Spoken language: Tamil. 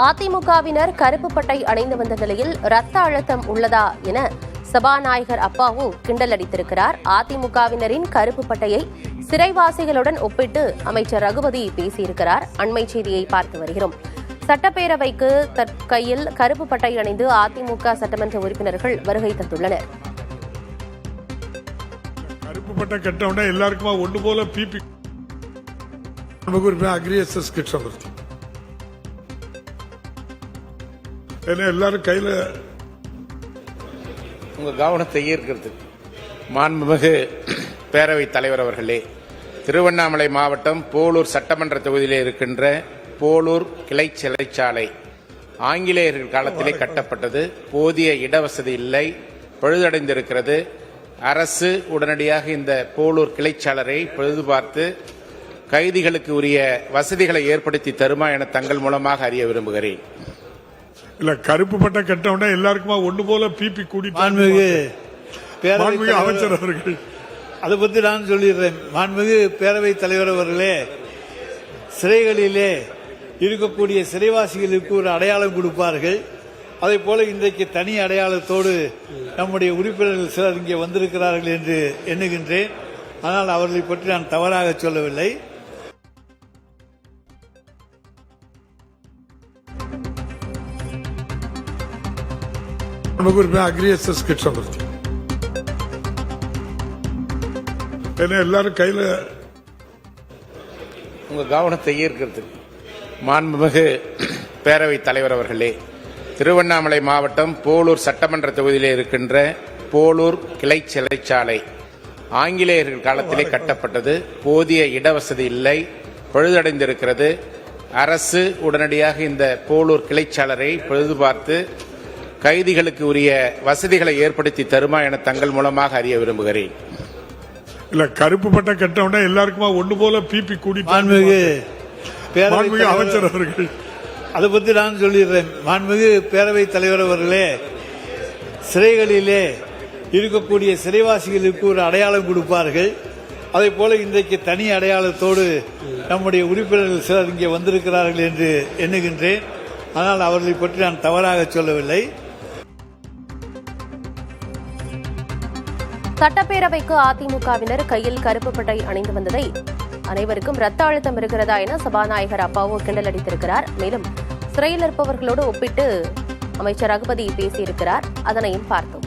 அதிமுகவினர் கருப்பு பட்டை அணிந்து வந்த நிலையில் ரத்த அழுத்தம் உள்ளதா என சபாநாயகர் அப்பாவு கிண்டல் அடித்திருக்கிறார். அதிமுகவினரின் கருப்பு பட்டையை சிறைவாசிகளுடன் ஒப்பிட்டு அமைச்சர் ரகுபதி பேசியிருக்கிறார். அண்மை செய்தியை பார்த்து வருகிறோம். சட்டப்பேரவைக்கு கையில் கருப்பு பட்டை அணிந்து அதிமுக சட்டமன்ற உறுப்பினர்கள் வருகை தந்துள்ளனர். கருப்பு பட்டை கட்டவுடனே எல்லாருக்குமா ஒன்று போல பிபி அக்ரிஎஸ்எஸ் கிருஷ்ணமூர்த்தி எல்லாரும் கையில உங்க கவனத்தை ஈர்க்கிறது. மாண்புமிகு பேரவைத் தலைவர் அவர்களே, திருவண்ணாமலை மாவட்டம் போலூர் சட்டமன்ற தொகுதியிலே இருக்கின்ற போலூர் கிளை சிறைச்சாலை ஆங்கிலேயர்கள் காலத்திலே கட்டப்பட்டது. போதிய இடவசதி இல்லை, பழுதடைந்திருக்கிறது. அரசு உடனடியாக இந்த போலூர் கிளைச்சாளரை பழுது பார்த்து கைதிகளுக்கு உரிய வசதிகளை ஏற்படுத்தி தருமா என தங்கள் மூலமாக அறிய விரும்புகிறேன். இல்ல, கருப்பு பட்டை கட்டவுடனே எல்லாருக்குமா ஒன்று போல பிபி கூடி அமைச்சர் அவர்கள் அதை பத்தி நான் சொல்லிடுறேன். மாண்புமிகு பேரவைத் தலைவர் அவர்களே, சிறைகளிலே இருக்கக்கூடிய சிறைவாசிகளுக்கு ஒரு அடையாளம் கொடுப்பார்கள். அதே போல இன்றைக்கு தனி அடையாளத்தோடு நம்முடைய உறுப்பினர்கள் சிலர் இங்கே வந்திருக்கிறார்கள் என்று எண்ணுகின்றேன். ஆனால் அவர்களை பற்றி நான் தவறாக சொல்லவில்லை. அக்ரிஎஸ்எஸ் கிருஷ்ணமூர்த்தி எல்லாரும் கையில உங்க கவனத்தை ஈர்க்கிறது. மாண்புமிகு பேரவைத் தலைவர் அவர்களே, திருவண்ணாமலை மாவட்டம் போலூர் சட்டமன்ற தொகுதியிலே இருக்கின்ற போலூர் கிளை சிறைச்சாலை ஆங்கிலேயர்கள் காலத்திலே கட்டப்பட்டது. போதிய இடவசதி இல்லை, பழுதடைந்திருக்கிறது. அரசு உடனடியாக இந்த போலூர் கிளைச்சாளரை பழுது பார்த்து கைதிகளுக்கு உரிய வசதிகளை ஏற்படுத்தி தருமா என தங்கள் மூலமாக அறிய விரும்புகிறேன். இல்ல, கருப்பு பட்டை கட்டவுடனே எல்லாருக்குமா ஒன்று போல பிபி கூடி அமைச்சர் அவர்கள் அதை பத்தி நான் சொல்லிடுறேன். மாண்புமிகு பேரவைத் தலைவர் அவர்களே, சிறைகளிலே இருக்கக்கூடிய சிறைவாசிகளுக்கு ஒரு அடையாளம் கொடுப்பார்கள். அதே போல இன்றைக்கு தனி அடையாளத்தோடு நம்முடைய உறுப்பினர்கள் சிலர் இங்கே வந்திருக்கிறார்கள் என்று எண்ணுகின்றேன். ஆனால் அவர்களை பற்றி நான் தவறாக சொல்லவில்லை. சட்டப்பேரவைக்கு அதிமுகவினர் கையில் கருப்பு பட்டை அணிந்து வந்ததை அனைவருக்கும் ரத்த அழுத்தம் இருக்கிறதா என சபாநாயகர் அப்பாவு கிண்டல் அடித்திருக்கிறார். மேலும் சிறையில் இருப்பவர்களோடு ஒப்பிட்டு அமைச்சர் ரகுபதி பேசியிருக்கிறார். அதனையும் பார்த்தோம்.